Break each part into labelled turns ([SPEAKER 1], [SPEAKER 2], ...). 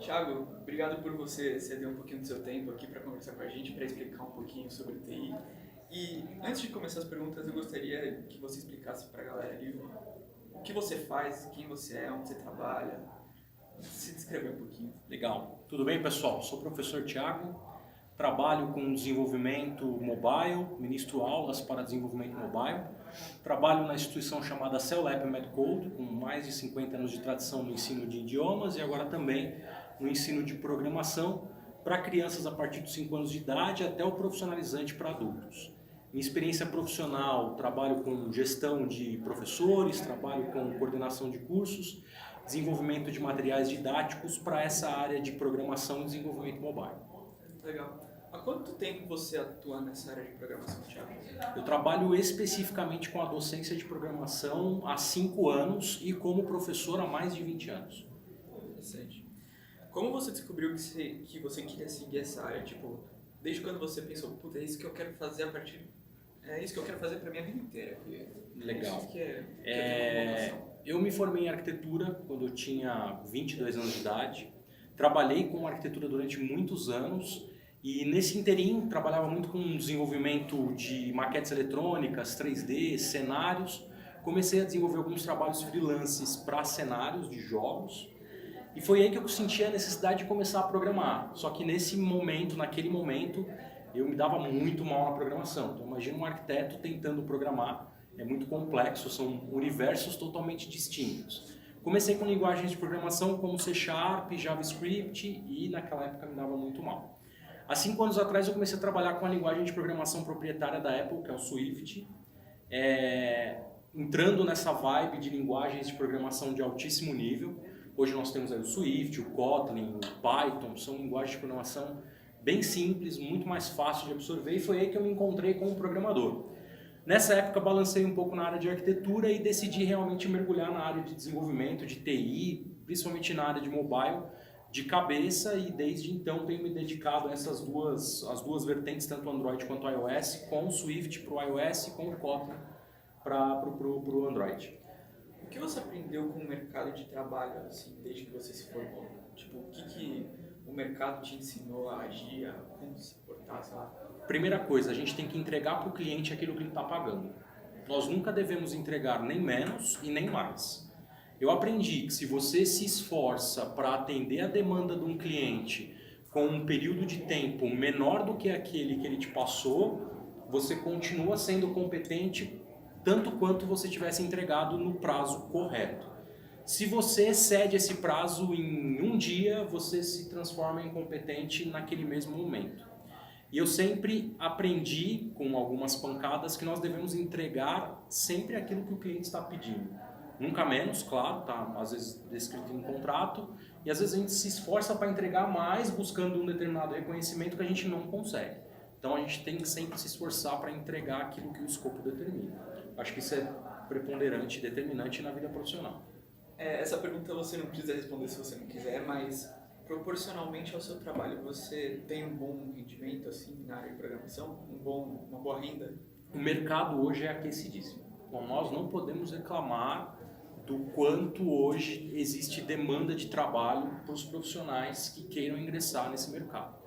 [SPEAKER 1] Thiago, obrigado por você ceder um pouquinho do seu tempo aqui para conversar com a gente, para explicar um pouquinho sobre TI. E antes de começar as perguntas, eu gostaria que você explicasse para a galera ali o que você faz, quem você é, onde você trabalha, se descrever um pouquinho.
[SPEAKER 2] Legal. Tudo bem, pessoal? Sou o professor Tiago, trabalho com desenvolvimento mobile, ministro aulas para desenvolvimento mobile. Trabalho na instituição chamada CELAP Medcode, com mais de 50 anos de tradição no ensino de idiomas e agora também no ensino de programação para crianças a partir dos 5 anos de idade até o profissionalizante para adultos. Minha experiência profissional, trabalho com gestão de professores, trabalho com coordenação de cursos, desenvolvimento de materiais didáticos para essa área de programação e desenvolvimento mobile.
[SPEAKER 1] Legal. Há quanto tempo você atua nessa área de programação, Thiago?
[SPEAKER 2] Eu trabalho especificamente com a docência de programação há 5 anos e como professor há mais de 20 anos.
[SPEAKER 1] Interessante. Como você descobriu que você queria seguir essa área? Tipo, desde quando você pensou, puta, é isso que eu quero fazer a partir... É isso que eu quero fazer para minha vida inteira.
[SPEAKER 2] Legal.
[SPEAKER 1] É isso que eu tenho uma vocação.
[SPEAKER 2] Eu me formei em arquitetura quando eu tinha 22 anos de idade. Trabalhei com arquitetura durante muitos anos e nesse interim trabalhava muito com desenvolvimento de maquetes eletrônicas, 3D, cenários. Comecei a desenvolver alguns trabalhos freelances para cenários de jogos e foi aí que eu senti a necessidade de começar a programar. Só que naquele momento, eu me dava muito mal na programação. Então imagina um arquiteto tentando programar, é muito complexo, são universos totalmente distintos. Comecei com linguagens de programação como C Sharp, JavaScript e naquela época me dava muito mal. Há 5 anos atrás eu comecei a trabalhar com a linguagem de programação proprietária da Apple, que é o Swift, entrando nessa vibe de linguagens de programação de altíssimo nível. Hoje nós temos aí o Swift, o Kotlin, o Python, são linguagens de programação bem simples, muito mais fácil de absorver e foi aí que eu me encontrei como programador. Nessa época balancei um pouco na área de arquitetura e decidi realmente mergulhar na área de desenvolvimento, de TI, principalmente na área de mobile, de cabeça e desde então tenho me dedicado a as duas vertentes, tanto Android quanto iOS, com o Swift para o iOS e com o Kotlin para o Android.
[SPEAKER 1] O que você aprendeu com o mercado de trabalho, assim, desde que você se formou? Tipo, o que o mercado te ensinou a agir, a como se portar, sei lá?
[SPEAKER 2] Primeira coisa, a gente tem que entregar para o cliente aquilo que ele está pagando. Nós nunca devemos entregar nem menos e nem mais. Eu aprendi que se você se esforça para atender a demanda de um cliente com um período de tempo menor do que aquele que ele te passou, você continua sendo competente tanto quanto você tivesse entregado no prazo correto. Se você excede esse prazo em um dia, você se transforma em incompetente naquele mesmo momento. E eu sempre aprendi, com algumas pancadas, que nós devemos entregar sempre aquilo que o cliente está pedindo. Nunca menos, claro, tá às vezes descrito em contrato, e às vezes a gente se esforça para entregar mais buscando um determinado reconhecimento que a gente não consegue. Então a gente tem que sempre se esforçar para entregar aquilo que o escopo determina. Acho que isso é preponderante e determinante na vida profissional.
[SPEAKER 1] Essa pergunta você não precisa responder se você não quiser, mas proporcionalmente ao seu trabalho, você tem um bom rendimento assim na área de programação? Uma boa renda?
[SPEAKER 2] O mercado hoje é aquecidíssimo. Então, nós não podemos reclamar do quanto hoje existe demanda de trabalho para os profissionais que queiram ingressar nesse mercado.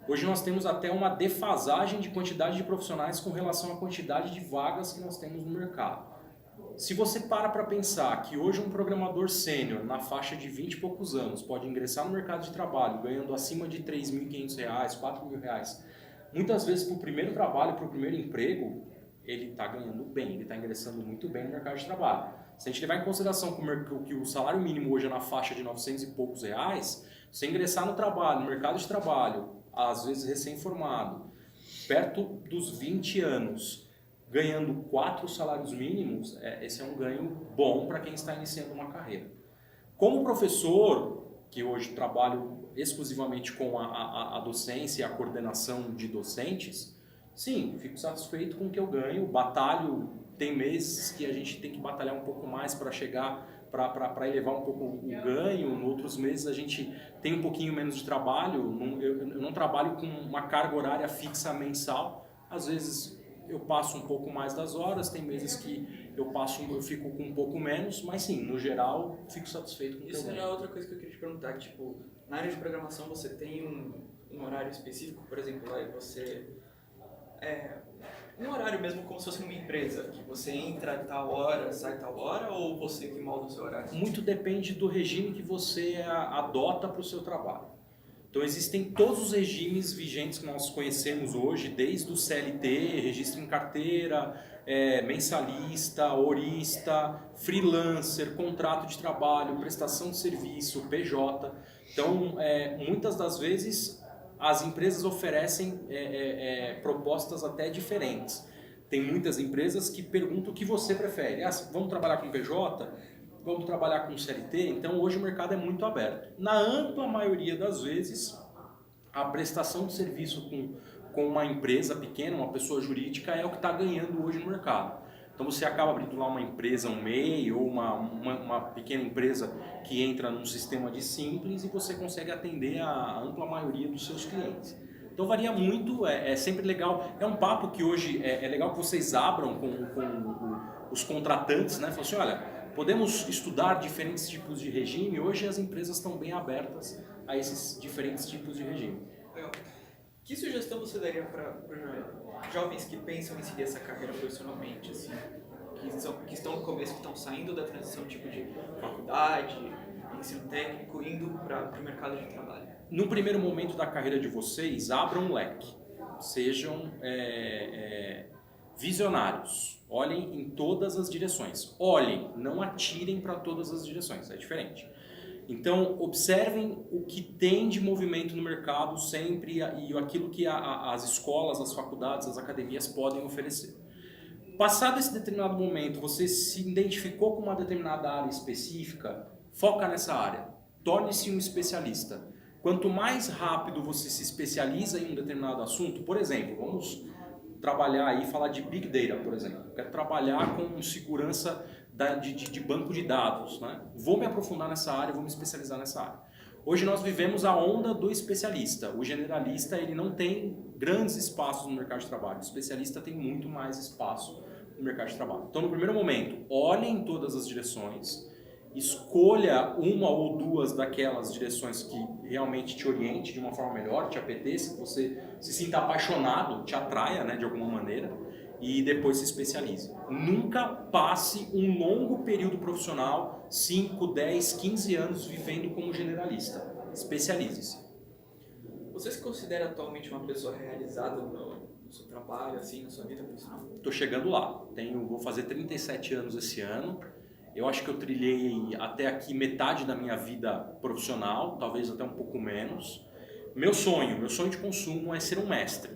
[SPEAKER 2] Hoje nós temos até uma defasagem de quantidade de profissionais com relação à quantidade de vagas que nós temos no mercado. Se você para pensar que hoje um programador sênior na faixa de 20 e poucos anos pode ingressar no mercado de trabalho ganhando acima de R$ 3.500, R$ 4.000, muitas vezes para o primeiro trabalho, para o primeiro emprego, ele está ganhando bem, ele está ingressando muito bem no mercado de trabalho. Se a gente levar em consideração que o salário mínimo hoje é na faixa de 900 e poucos reais, você ingressar no trabalho, no mercado de trabalho, às vezes recém-formado, perto dos 20 anos, ganhando 4 salários mínimos, esse é um ganho bom para quem está iniciando uma carreira. Como professor, que hoje trabalho exclusivamente com a docência e a coordenação de docentes, sim, fico satisfeito com o que eu ganho, batalho, tem meses que a gente tem que batalhar um pouco mais para chegar, para elevar um pouco o ganho, em outros meses a gente tem um pouquinho menos de trabalho, eu não trabalho com uma carga horária fixa mensal, às vezes eu passo um pouco mais das horas, tem meses que eu fico com um pouco menos, mas sim, no geral, fico satisfeito com o que eu
[SPEAKER 1] Isso
[SPEAKER 2] ganho.
[SPEAKER 1] era outra coisa que eu queria te perguntar, tipo, na área de programação você tem um horário específico, por exemplo, lá você... um horário mesmo como se fosse numa empresa, que você entra a tal hora, sai a tal hora, ou você que molda o seu horário?
[SPEAKER 2] Muito depende do regime que você adota para o seu trabalho. Então existem todos os regimes vigentes que nós conhecemos hoje, desde o CLT, registro em carteira, mensalista, horista, freelancer, contrato de trabalho, prestação de serviço, PJ. Então, muitas das vezes as empresas oferecem propostas até diferentes. Tem muitas empresas que perguntam o que você prefere. Vamos trabalhar com PJ? Vamos trabalhar com CLT? Então hoje o mercado é muito aberto. Na ampla maioria das vezes, a prestação de serviço com uma empresa pequena, uma pessoa jurídica, é o que está ganhando hoje no mercado. Então você acaba abrindo lá uma empresa, um MEI ou uma pequena empresa que entra num sistema de simples e você consegue atender a ampla maioria dos seus clientes. Então varia muito, é sempre legal. É um papo que hoje é legal que vocês abram com os contratantes, né? Falam assim, olha, podemos estudar diferentes tipos de regime. Hoje as empresas estão bem abertas a esses diferentes tipos de regime.
[SPEAKER 1] Legal. Que sugestão você daria para jovens que pensam em seguir essa carreira profissionalmente, assim, que estão no começo, que estão saindo da transição tipo de faculdade, ensino técnico, indo para o mercado de trabalho?
[SPEAKER 2] No primeiro momento da carreira de vocês, abram um leque, sejam visionários, olhem em todas as direções. Olhem, não atirem para todas as direções, é diferente. Então, observem o que tem de movimento no mercado sempre e aquilo que as escolas, as faculdades, as academias podem oferecer. Passado esse determinado momento, você se identificou com uma determinada área específica, foca nessa área, torne-se um especialista. Quanto mais rápido você se especializa em um determinado assunto, por exemplo, vamos trabalhar aí, falar de Big Data, por exemplo. Quero trabalhar com segurança de banco de dados, né? Vou me aprofundar nessa área, vou me especializar nessa área. Hoje nós vivemos a onda do especialista. O generalista ele não tem grandes espaços no mercado de trabalho. O especialista tem muito mais espaço no mercado de trabalho. Então, no primeiro momento, olhe em todas as direções, escolha uma ou duas daquelas direções que realmente te oriente de uma forma melhor, te apeteça, que você se sinta apaixonado, te atraia, né, de alguma maneira, e depois se especialize. Nunca passe um longo período profissional, 5, 10, 15 anos vivendo como generalista. Especialize-se.
[SPEAKER 1] Você se considera atualmente uma pessoa realizada no seu trabalho, assim, na sua vida profissional?
[SPEAKER 2] Estou chegando lá. Vou fazer 37 anos esse ano. Eu acho que eu trilhei até aqui metade da minha vida profissional, talvez até um pouco menos. Meu sonho de consumo é ser um mestre.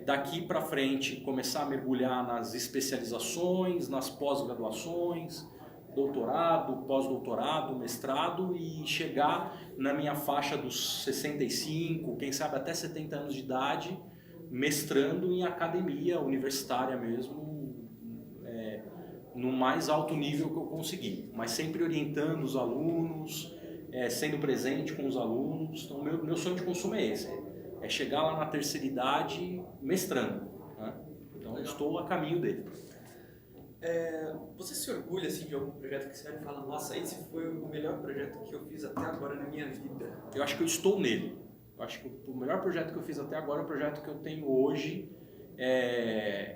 [SPEAKER 2] Daqui para frente começar a mergulhar nas especializações, nas pós-graduações, doutorado, pós-doutorado, mestrado e chegar na minha faixa dos 65, quem sabe até 70 anos de idade, mestrando em academia universitária mesmo, no mais alto nível que eu conseguir, mas sempre orientando os alunos, sendo presente com os alunos. Então, meu sonho de consumo é esse, é chegar lá na terceira idade mestrando, né? Então, eu estou a caminho dele.
[SPEAKER 1] Você se orgulha assim, de algum projeto que você olha e fala, nossa, esse foi o melhor projeto que eu fiz até agora na minha vida?
[SPEAKER 2] Eu acho que eu estou nele. Eu acho que o melhor projeto que eu fiz até agora é o projeto que eu tenho hoje,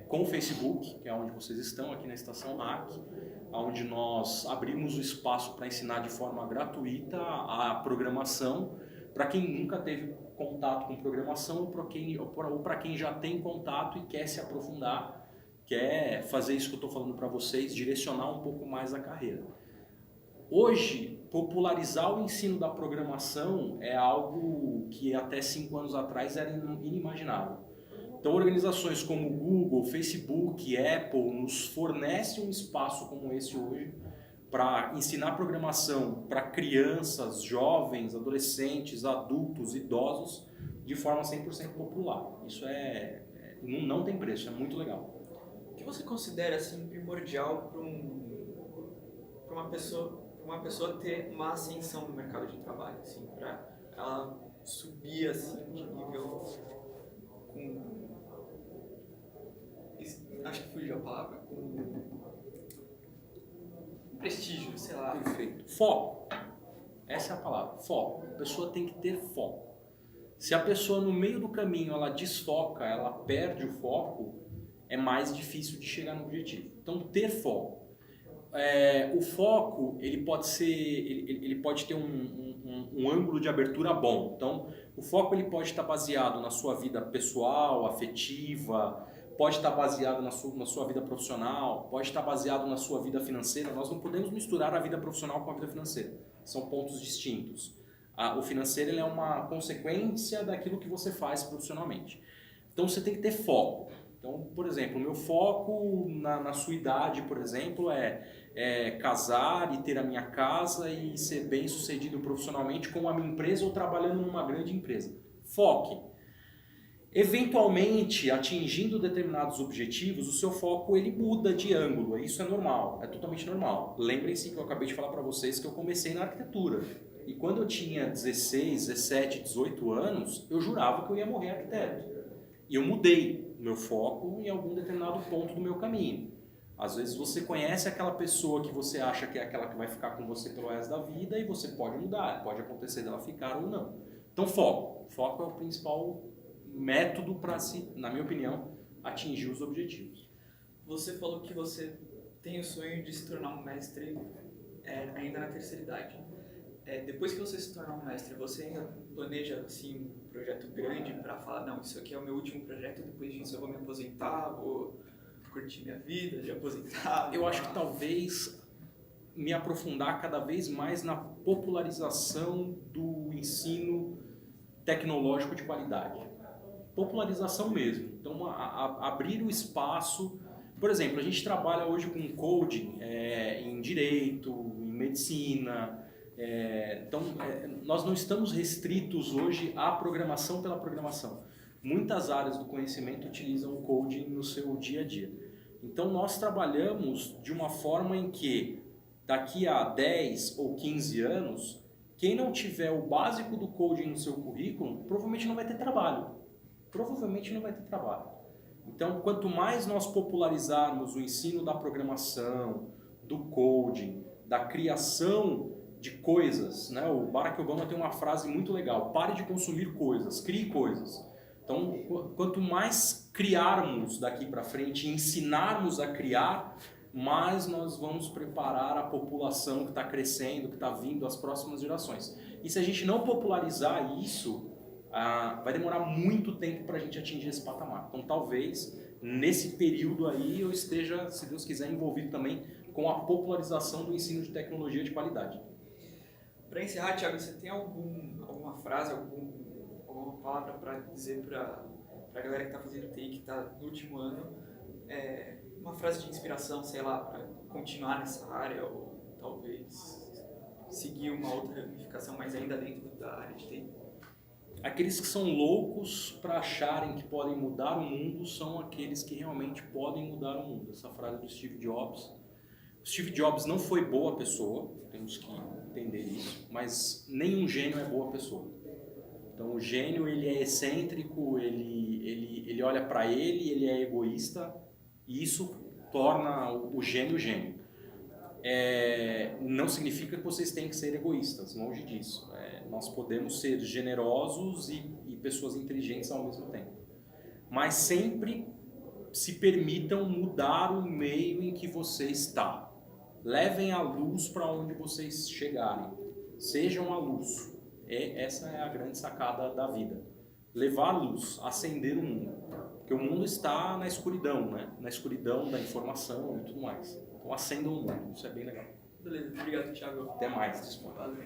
[SPEAKER 2] com o Facebook, que é onde vocês estão, aqui na Estação RAC, onde nós abrimos o espaço para ensinar de forma gratuita a programação para quem nunca teve contato com programação ou para quem já tem contato e quer se aprofundar, quer fazer isso que eu estou falando para vocês, direcionar um pouco mais a carreira. Hoje, popularizar o ensino da programação é algo que até 5 anos atrás era inimaginável. Então, organizações como Google, Facebook, Apple nos fornecem um espaço como esse hoje para ensinar programação para crianças, jovens, adolescentes, adultos, idosos, de forma 100% popular. Isso não tem preço, é muito legal.
[SPEAKER 1] O que você considera assim, primordial para uma pessoa ter uma ascensão no mercado de trabalho, assim, para ela subir assim, de nível com... Acho que fugiu a palavra. prestígio, sei lá.
[SPEAKER 2] Perfeito. Foco. Essa é a palavra, foco. A pessoa tem que ter foco. Se a pessoa no meio do caminho ela desfoca, ela perde o foco, é mais difícil de chegar no objetivo. Então, ter foco. O foco ele pode ser, ele pode ter um ângulo de abertura bom. Então, o foco ele pode estar baseado na sua vida pessoal, afetiva, pode estar baseado na sua vida profissional, pode estar baseado na sua vida financeira. Nós não podemos misturar a vida profissional com a vida financeira. São pontos distintos. O financeiro ele é uma consequência daquilo que você faz profissionalmente. Então, você tem que ter foco. Então, por exemplo, o meu foco na sua idade, por exemplo, é casar e ter a minha casa e ser bem sucedido profissionalmente com a minha empresa ou trabalhando numa grande empresa. Foque. Eventualmente, atingindo determinados objetivos, o seu foco ele muda de ângulo. Isso é normal, é totalmente normal. Lembrem-se que eu acabei de falar para vocês que eu comecei na arquitetura. E quando eu tinha 16, 17, 18 anos, eu jurava que eu ia morrer arquiteto. E eu mudei o meu foco em algum determinado ponto do meu caminho. Às vezes você conhece aquela pessoa que você acha que é aquela que vai ficar com você pelo resto da vida e você pode mudar, pode acontecer dela ficar ou não. Então foco. Foco é o principal método para na minha opinião, atingir os objetivos.
[SPEAKER 1] Você falou que você tem o sonho de se tornar um mestre ainda na terceira idade. Depois que você se tornar um mestre, você ainda planeja assim, um projeto grande para falar, não, isso aqui é o meu último projeto, depois disso eu vou me aposentar, vou curtir minha vida de aposentar?
[SPEAKER 2] Eu acho que talvez me aprofundar cada vez mais na popularização do ensino tecnológico de qualidade. Popularização mesmo. Então, abrir o espaço. Por exemplo, a gente trabalha hoje com coding em direito, em medicina. Então, nós não estamos restritos hoje à programação pela programação. Muitas áreas do conhecimento utilizam o coding no seu dia a dia. Então, nós trabalhamos de uma forma em que, daqui a 10 ou 15 anos, quem não tiver o básico do coding no seu currículo, provavelmente não vai ter trabalho. Provavelmente não vai ter trabalho. Então, quanto mais nós popularizarmos o ensino da programação, do coding, da criação de coisas, né? O Barack Obama tem uma frase muito legal: pare de consumir coisas, crie coisas. Então, quanto mais criarmos daqui para frente, ensinarmos a criar, mais nós vamos preparar a população que está crescendo, que está vindo, as próximas gerações. E se a gente não popularizar isso, vai demorar muito tempo para a gente atingir esse patamar. Então, talvez, nesse período aí, eu esteja, se Deus quiser, envolvido também com a popularização do ensino de tecnologia de qualidade.
[SPEAKER 1] Para encerrar, Thiago, você tem alguma frase, alguma palavra para dizer para a galera que está fazendo TI, que está no último ano, uma frase de inspiração, sei lá, para continuar nessa área ou talvez seguir uma outra ramificação, mas ainda dentro da área de TI?
[SPEAKER 2] Aqueles que são loucos para acharem que podem mudar o mundo são aqueles que realmente podem mudar o mundo. Essa frase do Steve Jobs. O Steve Jobs não foi boa pessoa, temos que entender isso, mas nenhum gênio é boa pessoa. Então o gênio ele é excêntrico, ele olha para ele é egoísta e isso torna o gênio gênio. Não significa que vocês têm que ser egoístas, longe disso. Nós podemos ser generosos e pessoas inteligentes ao mesmo tempo. Mas sempre se permitam mudar o meio em que você está. Levem a luz para onde vocês chegarem. Sejam a luz. Essa é a grande sacada da vida. Levar a luz, acender o mundo. Porque o mundo está na escuridão, né? Na escuridão da informação e tudo mais. Então acendam o mundo. Isso é bem legal.
[SPEAKER 1] Beleza, obrigado, Thiago.
[SPEAKER 2] Até mais, disponha.
[SPEAKER 1] Valeu.